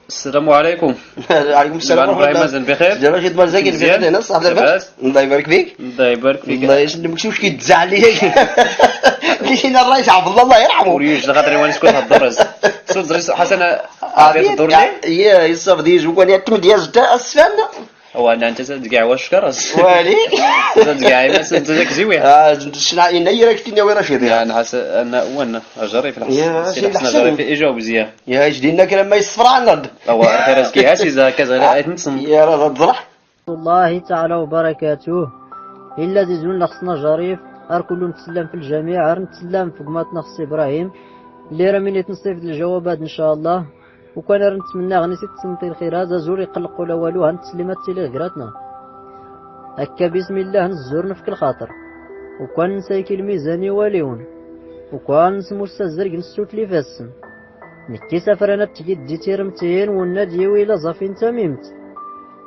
السلام عليكم. عليكم السلام ورحمة ابراهيم الله. مازال بخير؟ رشيد مرزاقي مزيان؟ البلاد هنا صح لاباس؟ الله يبارك فيك. الله يبارك فيك. الله يسلمك. شوف كيتزعل لي لينا الرئيس عبد الله يرحمه. وريوش لخاطر وانا شكون هضر سود حسن عطيت الدور لي. يا يصاف ديج وكان يتم ديال جدا اسفل. هو انا انت كاع واش كراس. والي كاع ما انت كزوي. شنو انا راك كنت وين رشيد انا حاس انا وانا جري في يا الحس سي حسنا جري في اجاوب مزيان. يا جدينا كلام ما يصفر عن الارض. هو خير ازكي هاسي اذا كذا نتصم. يا راه تضرح الله تعالى وبركاته. إلا زيزون خصنا جريف ار كلهم تسلم في الجميع، ار نتسلم في قماتنا خص ابراهيم اللي راه من يتنصيف الجوابات ان شاء الله. وكان راه نتمنى غنسيت تسمتي الخير هذا زور يقلقوا لا والو هنتسلمات تيلي غراتنا هكا بسم الله نزور نفك الخاطر. وكان نسايك الميزان يواليون وكان نسمو السزرق نسوت لي فاسن نكي سافرنا تجد دي تيرمتين والنادي ويلا زافين تميمت.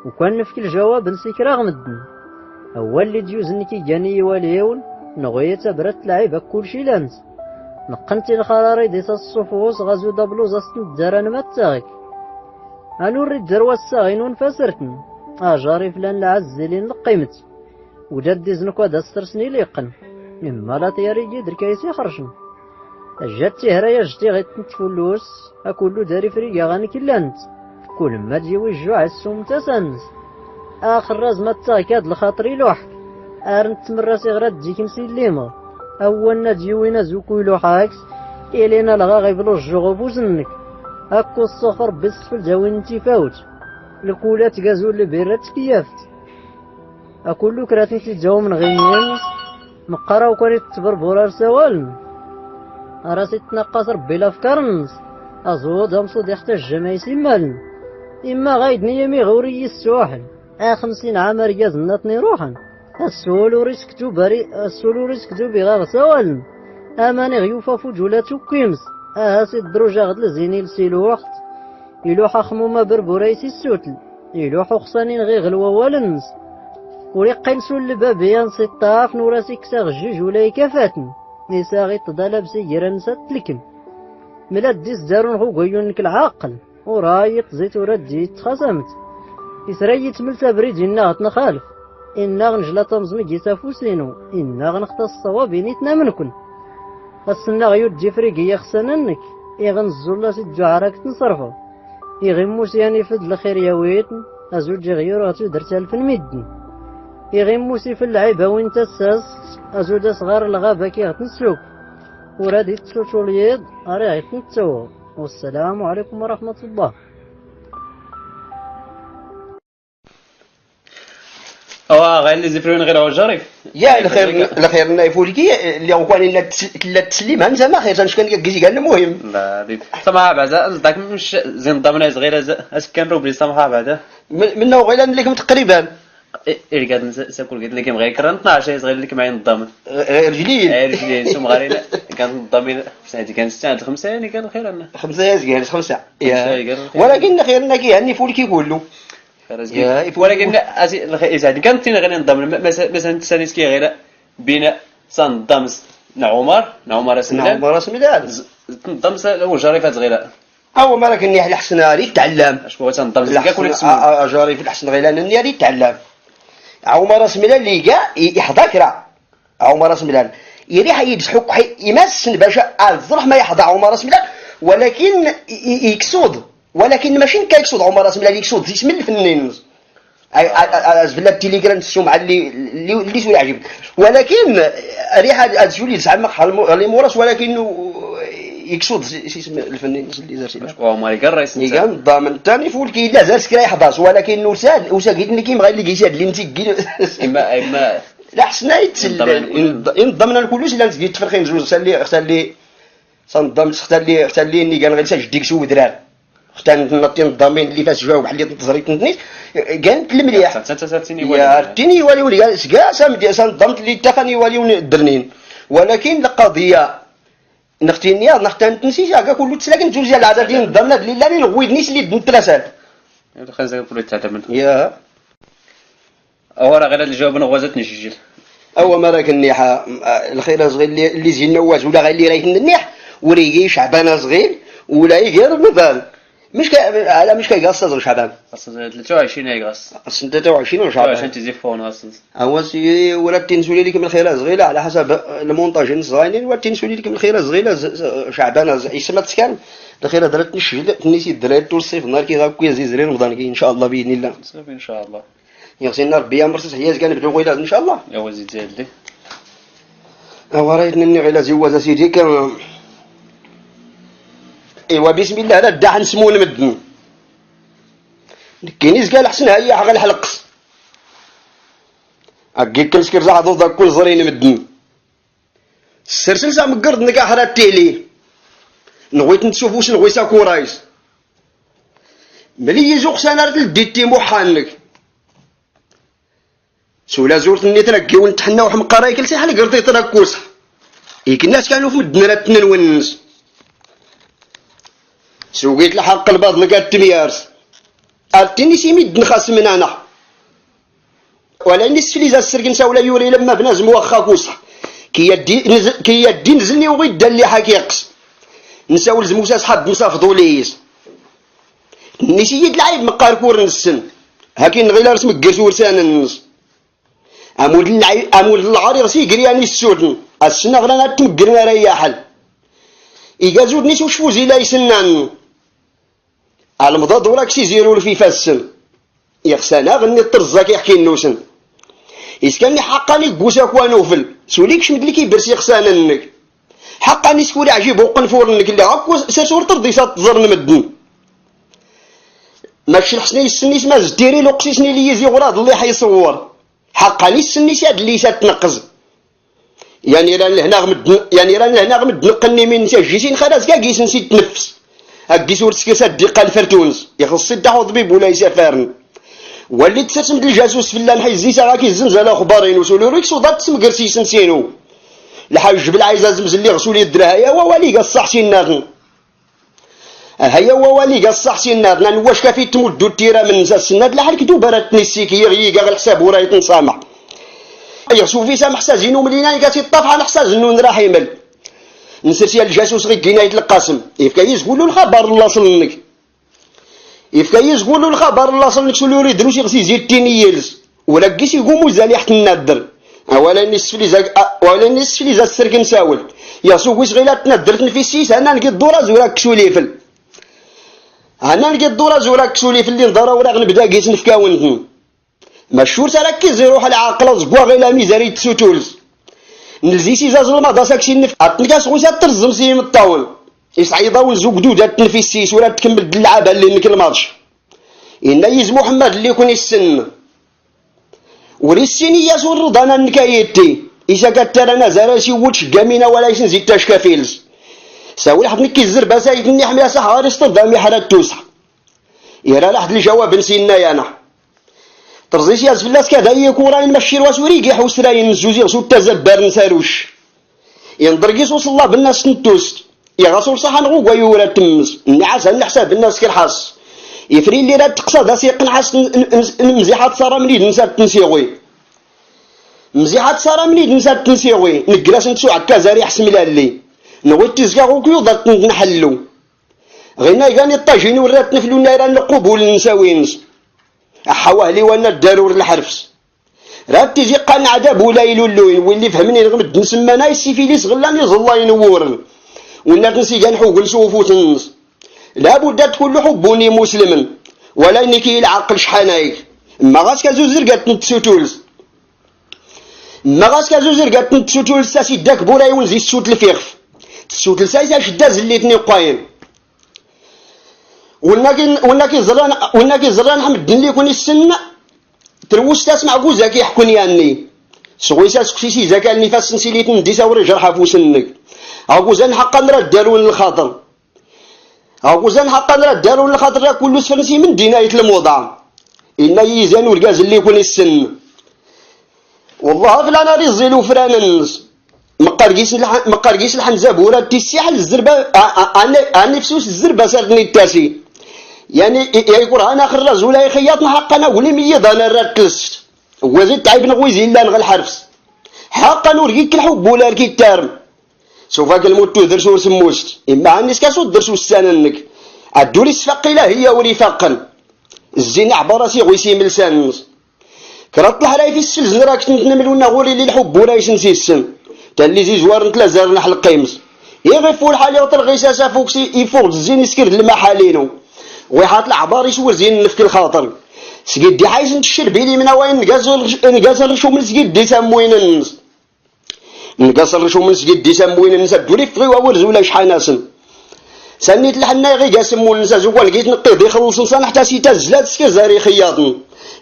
وكان نفك الجواب نسيك راه غمدن اول اللي ديوز نكي جاني يواليون نغوية برات لعيبة كلشي لانت نقنتي الخراري ديس الصفوص غازو دبلوز الدران ما تاغيك انو ريد دروا الساغين ونفسرتن جاري فلان العزلين لقيمت وجد ديزنكو دا سترسني ليقن مما لا تياري جدر كايسي خرشن جاتي هرايا جتي غيت نتفلوس اكلو داري فريقا غاني كلانت كل ما تجيوي الجوع السوم تسنس اخر راز ما تاكاد لخاطري لوحك ارنت مراسي غرات تجيك مسليمه اولنا تجيوينا زوكو لوحاكس الينا لغا غيبلو الجغوب وزنك هاكو الصفر بالسفل جاوين انتي فاوت الكولات غازول لبيرات كيافت اكلو كراتي تجاو من غيين مقرا وكانت تبربورار سوالن راسي تنقص ربي الافكار الناس ازود امصود يحتاج جمايسي مالن اما غايدني يمي غوري السواحل 50 عام رجاز نطني روحا السولو ريسكتو بري السولو ريسكتو بغاغ سوالن اماني غيوفا فجولاتو كيمس سي الدروجة غد لزيني لسيلو وقت يلوح خمومة بربوريسي السوتل يلوح خصانين غي غلوا والنس وريقين سول لبابيان سي الطاف نوراسي كساغ جوج ولا يكافاتن نسا غي تضالب سيجرا نسات لكن ملا ديس دارون غو غيونك العاقل ورايط زيت وردي تخصمت إسراي تملتا بريد إنا غتنخالف إنا غنجلا تمزمي جيتا فوسينو إنا غنختص صوابينيتنا منكن السنا غيود جيفريقيا خساننك إغنزولا سي الجعراك تنصرفو إغموس يعني فد الخير ياويتن أزوج غيور غتو درتها في المدن إغموسي في اللعيبة وين تساس أزوج صغار الغابة كي غتنسوك ورادي تسوشو اليد أري غيتنتسو. والسلام عليكم ورحمة الله. غير اللي زفرون غير هو جريف. يا الخير نايفولكي اللي هو كان لا تسليم هم زعما خير شنو كان كيجي قال المهم. لا ديك سمعها بعدا داك مش زين ضمنا صغيره اسكن روبلي سمعها بعدا. منه غير لكم تقريبا. إيه قاعد نسأكل قلت لك غير كرا 12 صغير لك معين الضامن. رجلين. رجلين سوم غارينا كان الضامن في سنتي كان 6 5 يعني كان خير لنا. 5 5 ولكن خيرنا كيعني فولكي كله. ولكن إذا كانت تينا غير نضمن مثلا تسانيسكي غير بين صن ضمس نعمر اسم الله ضمس وجريفات غير أو ما لكن نيح الحسن ريت تعلم اش هو ضمس كاع جريف الحسن غير لأن ريت تعلم عمر اسم الله اللي جا يحضكرا عمر اسم الله يريح يدحك يمسن باش الظرف ما يحضر عمر اسم الله ولكن يكسود ولكن ماشي كيكسود عمر اسم الله يكسود اسم الفنانين أزبل التليجرام السمعة اللي سوري عجيب ولكن ريحة أزولي زعما اللي مورس ولكنه يقصد اسم الفنان اللي زار سي واو مالك الرئيس يقام ضامن ثاني فول كي لا زار سكرا يحضر ولكنه ساد وساقيت لي كيما غير اللي كيساد اللي نتي اما لا حسنا ينضمن الكلوش الا نتي تفرخين جوج خلي صنضم خلي ني كان غير ساج سو درار اختان نطين الضامين اللي فاش جاوب بحال اللي تزريت نتنيت كانت المليح يا تيني ولي سكا سام صنضمت اللي تخني ولي درنين ولكن القضيه نختان تنسي كاع كله تسلاكن جوج ديال العادات ديال الضمنه اللي لا اللي غويدنيش اللي نتراسال خلينا كله تعتمد يا هو راه غير الجواب نغوزت نسجل هو ما راك النيحه الخير صغير اللي زين نواز ولا غير اللي رايت النيح وريقي شعبانه صغير ولا غير مثال على مش كيقص زوج شعبان 23 يقص 23 شعبان 23 تزيفون اصلا سي ولا تنسولي لك من خيرها صغيره على حسب المونتاجين الصغيرين ولا تنسولي لك من خيرها صغيره شعبان يسمى تسكن الخيره درت نشجل نسيت الدراري طول الصيف نهار كيغاكو يزيد رمضان كي ان شاء الله باذن الله صافي ان شاء الله يغسلنا ربي امر حياز كان بدو غير ان شاء الله يا وزيد زاد لي وريتني غير زواج سيدي كان ايوا بسم الله لا داع نسمو نمدن كاينيز قال حسن هيا غير الحلقس اكي كنسكر زعضو ذاك كل زرين مدن السرسل سا مقرد نكا حرات تيلي نغويت نشوف واش نغويسا كورايس ملي يزوق سنارت لديتي محانك سولا زورت النيت نكيو نتحنا وحم قراي كل ساحه قرطي تراكوس ياك الناس كانوا في مدن تنونس سوقيت الحق الباض لقات تميارس ارتيني سيميد نخاس من انا ولا نسفلي زا السرقنسا ولا يوري لما بنازم واخا كوصح كي يدي نزلني وغيد اللي حكيقس نساول زموسا صحاب مسافضو ليس نسيت العيب مقاركور نسن هاكين غير رسم قرسور سان النص امول العرير سي قرياني السودن السنة غرانا تمقرنا رياحل إيقازود نيس وشفوزي لا يسنان المضاد وراك سي زيرو في فاسن يخسانا غني الطرزاك يحكي النوسن إسكاني حقاني قوساك وانوفل سوليك شمد لي كيبرسي خسانا نك حقاني سكوري عجيب وقنفور نك اللي عاكو ساسور ترضي ساتظر نمدن ماشي الحسني السنيس ما زديري لوقسيسني لي يزي غراد اللي حيصور حقاني السنيس هاد اللي ساتنقز يعني راه هنا غمد نقني من جيسين خلاص كاع كيس نسيت تنفس هاكي صورت سكيسا ديقا الفرتونس يخص تاخذ طبيب ولا يسافرن وليت تسمد الجاسوس في اللان حي الزيسا غاكي الزنزله اخبارين وسولو ريك صودات تسمقرسي سنسينو الحاج بالعايزه زمزل لي غسولي الدرا هيا ووالي قصح سينارن هيا ووالي قصح سينارن واش كافي تمدو التيره من نسا السناد لحال كدو براتني السيكي غيقا الحساب وراي تنسامح يغسو في سامح حسازينو ملينا كاتي طاف على حسازنو راح يمل نسيتي الجاسوس غير كينايت القاسم يفكا يزقولو الخبر الله صلنك يفكا يزقولو الخبر الله صلنك شو اللي يريد دروس يغسي زيد تينيلز ولا كيس يقوموا زالي حتى النادر ولا نصف لي زا السركن ساول ياسو ويس غير تنادر تنفيسيس انا نلقى الدوره زورا كسوليفل انا نلقى الدوره زورا كسوليفل اللي نضرا ولا غنبدا كيس نفكاون مشهور تركز يروح العاقل زبوا غير لا ميزاري تسوتولز نلزي سي زاز الماضا ساكسي نف اتنكاس غوسا ترزم سي مطاول يصعيداو زوج دودات تنفيسيس ولا تكمل اللعابه اللي نك الماتش ان يز محمد اللي يكون السن وريسيني ياسو الرضانا نكايتي اذا كترانا زراسي وتش كامينا ولا يسنزي تاشكافيلز ساوي حد نكي الزربه سايدني حمله صحاري استضامي حرات توسع يرى لحد الجواب نسينا يانا ترزيش ياز في الناس كذا يكورا يمشي الواسوري كي حوس راين الزوزي غسو تزبر نساروش ينضرقيس وصل الله بالناس نتوست يا غسول صحن غوكا يورا تمس النعاس الحساب الناس كالحاس يفري اللي راه تقصى دا سيق نحاس مزيحات صارا منيد نسات تنسيغوي مزيحات صارا منيد نسات تنسيغوي نكراس نتسوع كازاري حسم لالي نغوي تزكا غوكيو ضات نحلو غينا كاني الطاجين ورات نفلو نيران القبول نساوينس حوالي وانا الدارور الحرفس راه تيجي قان عذاب ولا يلولوين واللي فهمني غمد نسمانا السيفيليس غلاني الله ينورن والناس نسي كان حوق نسوفوت النص لابد تكون له حبوني مسلما ولا نكي العقل شحنايك ما غاس كازوزر قالت نتسوتولز ما غاس كازوزر قالت نتسوتولز ساسي داك بوراي ونزي السوت الفيخف السوت السايسا شدا زليتني قايم ولناكي زران حمد اللي يكون السن تروس تسمع كوزا كيحكون ياني سويسا سكسيسي زكا النفاس نسيليت ندي ساوري جرحا فوسنك هاكوزان حقا راه دارون الخاطر هاكوزان حقا راه دارون الخاطر راه كل سفرنسي من ديناية الموضع إن يزان والكاز اللي يكون السن والله فلانا ريزيلو فران النص مقارقيس الحنزاب ورا تيسيح الزربة عن نفسوس الزربة سالتني التاسي يعني يقول انا اخر رجل لا يخيطنا حقنا ولي ميض انا راه تلست وزيد تعيب نغويزي الا نغ الحرفس حقا نوريك الحب ولا ركيك تارم سوف الموت درسو سموست اما عنيس كاسو درسو السننك الدولي السفقيلة هي ولي فقن الزين عبراسي غويسي ملسان كرات الحراي في السلز راك تنملونا غوري لي الحب ولا يسنسي السن تالي زي زوار نتلا زار نحل قيمس يغفو الحالي وطل غيساسا فوكسي يفوق الزين يسكر المحالينو ويحط العبار يسور زين نفك الخاطر سقيد دي حايز نتشر بيلي من وين نقازر شو من سقيد دي سموين النس نقصر شو من سقيد دي سموين النس الدولي فغي وورز ولا شحال ناسن سنيت الحنا غي قاسمون النسا زوال لقيت نقيض يخلص نسان حتى سيتا زلات سكر زاري خياطن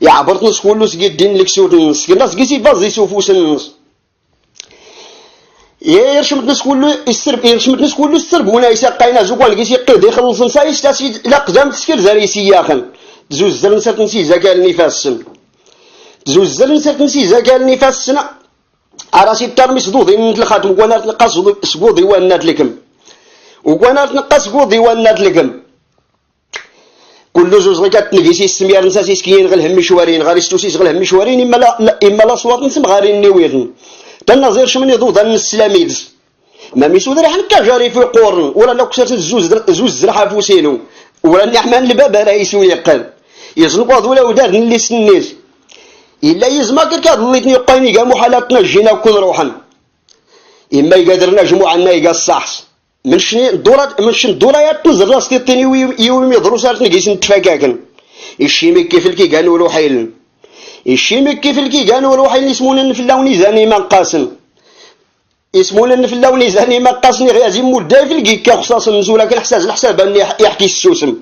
يا عبرت نص كلو سقيد دين لك سور النس كنا سقيتي بازي سوفوس النس يرشمت نس كلو السرب يرشمت نس كلو السرب ونا يسقينا زوال لقيت يقيض يخلص نسا يستا سيد لا قدام تسكر زاري سياخن زوز زرن سرتنسي زكال نفاسن زوز زرن سرتنسي زكال نفاسن عراسي بترمي صدوضي من الخاتم وانا تنقص سقوضي وانا لكم وانا تنقص سقوضي وانا لكم كل زوز غير كتنقيسي السميار نساسي سكين غير هم مشوارين غير استوسيس غير هم مشوارين اما لا صوات نسم غارين نويرن تنظير شمن يضوض السلاميز ما ميسود راه حنا جاري في القرن ولا لو كسرت زوز زرحه فوسينو ولا نحمل الباب راه يسوي يقل يزنقوا ولا ودار اللي سنيت الا يزما كركا ضليتني قايني كاع محالاتنا جينا كون روحا اما يقدرنا جموعنا يقا الصحص من شني الدورات من شن الدوريات تنزل راس تيطيني يوم يضرو صارت نقيس نتفكاكن الشيمي كيف الكي كانوا روحيل الشيمي كيف الكي كانوا روحيل يسمون في اللون زاني ما قاسن يسمون في اللون زاني ما قاسني غير مده في الكيكا خصاصا نزول لكن حساس الحساب اني يحكي السوسم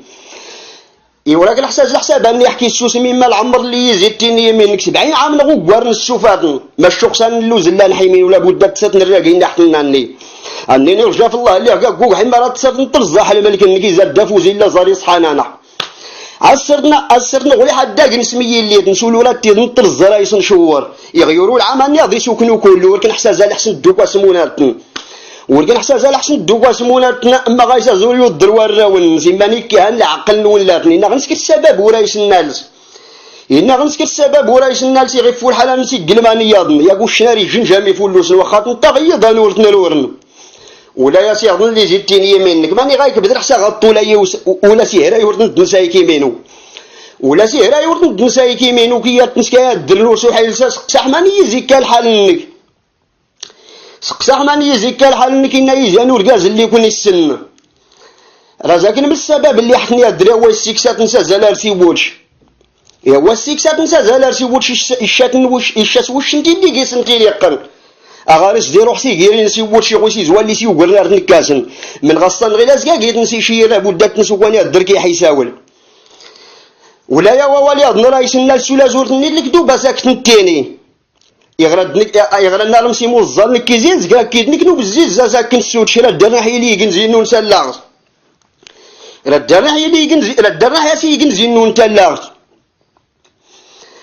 يوراك الحساب اني يحكي السوسم اما العمر اللي يزيدني يمينك 70 عام نغو قوارن السوفات ما الشخصان اللوز لا نحيمين ولا بد تسات نراقين نحتلنا اني نرجع في الله اللي قاقوق حمارات تسات نطرزح على ملك النكي زاد دافوز الا زاري صحانانا عسرنا غولي حدا نسمي اللي نسولو لا تنطرز رايس نشور يغيروا العام ناضي سكنوا كله ولكن حساس على حسن دوكا سموناتن ولكن حساس على حسن دوكا سموناتنا اما غايسا زوريو الدروار راون زيماني كان العقل ولاتني غنسكت السبب ورايس الناس غنسكت السبب ورايس الناس يغفوا الحاله نسي قلماني ياضن ياكو الشناري جنجامي فلوس وخاط نطغيض نورتنا الورن ولا يا سي عضن اللي زيدتيني يمينك ماني غايك بدر حسا غطولا ولا سيهرا يورد نساي كيمينو ولا سيهرا يورد نساي كيمينو كي تنسكا دلوس وحيل سقسح ماني يزيكا الحال نك سقسح ماني يزيكا الحال نك إنا يزانو الغاز اللي يكون السن راه من السبب اللي حتني الدرا هو السيكسات نسا زلال سيوولش هو السيكسات نسا زلال سيوولش الشاتن الشاس واش انتي اللي قيس انتي اللي يقن اغارس ديرو حسي غير نسي وشي غوسي زوال لي سي وغرار نكاسن من غصن غير لازكا قيت نسي شي راه بدات نسواني الدركي حيساول ولا يا والي اظن رايس الناس ولا زورتني لك دوبا ساكت نتيني يغرد نار مسي موزر نكيزين زكا كيدنك نو بزيز ساكن السود شي راه درنا حيلي ينزينو نسلاغ راه درنا حيلي ينزي راه درنا حياسي ينزينو نتلاغ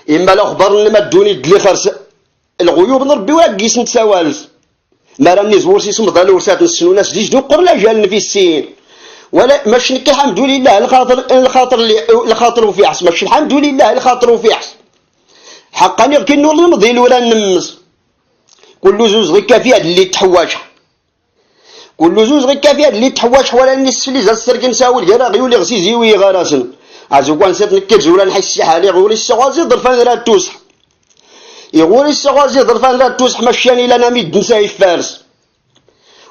اما الاخبار لما دوني دلي خرس الغيوب نربي ولا كيس نتساوالس ما راني زور سي صمد على ورسات نسنو ناس ديج دو قرلا جالن في السين ولا مش نكي الحمد لله الخاطر وفي عص مش الحمد لله الخاطر وفي عص حقا يمكن نور نمضي ولا نمس كل زوز غير كافيه اللي تحواش كل زوز غير كافيه اللي تحواش ولا نصف لي زاد السرق نساول غير غيولي غسي زيوي غراسن عزو كان سيت نكيت ولا نحس حالي غوري السغازي ضرفان راه توسح يقول السغازي ضرفان لا توسح مشاني لنا ميد نساي فارس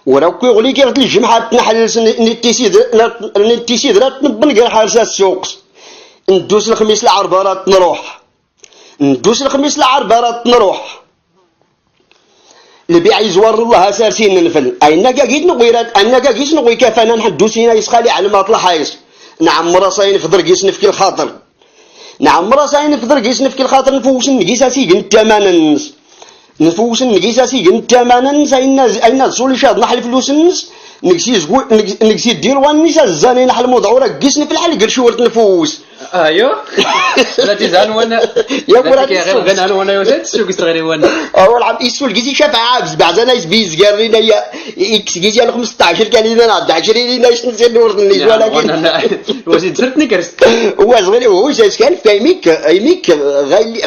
ولو كيغلي كيغت الجمعة تنحل نتيسيد لا تنبن غير حارسة السوق ندوس الخميس العربارات نروح ندوس الخميس العربارات نروح اللي بيع يزور الله سارسين ننفل اينك قيت نغيرات انك قيت نغي كفانا نحدوسينا يسخالي على ما طلع حايس نعم راسين فضر قيس نفكي الخاطر نعم راسين فضر قيس نفكي الخاطر نفوس نقيس سيقن التماننس نفوس نقيس سيقن التماننس اين زولي شاد نحل فلوس النس نقسي دير وانيس الزاني نحل موضوع قيسني في الحل قرشي ورد نفوس ايوه لا تزعل وانا يا ولاد غير غنى وانا يوسد سوق صغير وانا اول عم يسول قيسي شاف عابس بعد انا يسبيز قال لنا يا اكس قيسي انا 15 قال لنا 11 لينا ايش نسير نورد ولكن وزيد درتني كرست هو صغير هو كان فايميك ايميك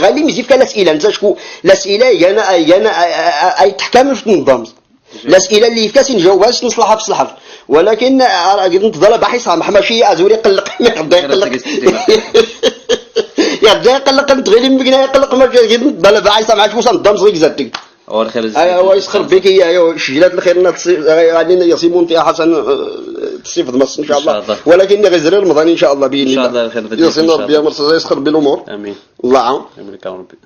غالي مزيف كان الاسئله انت شكون الاسئله انا اي تحكم في النظام الاسئله اللي كاسين نجاوبهاش نصلحها في الصحف ولكن نتظل بحي سامح ماشي ازوري يقلق يبدا يقلق يبدا يقلق نتغير مكنا يقلق ماشي بلا بحي سامح شو صندم صغير زادك هو الخير ايوا يسخر بك يا شجلات الخير غادي يصيبون فيها حسن تصيف مصر ان شاء الله ولكن غير رمضان ان شاء الله باذن الله ان شاء الله الخير يصير ربي مرسى يسخر بالامور امين الله يعاون امين ربي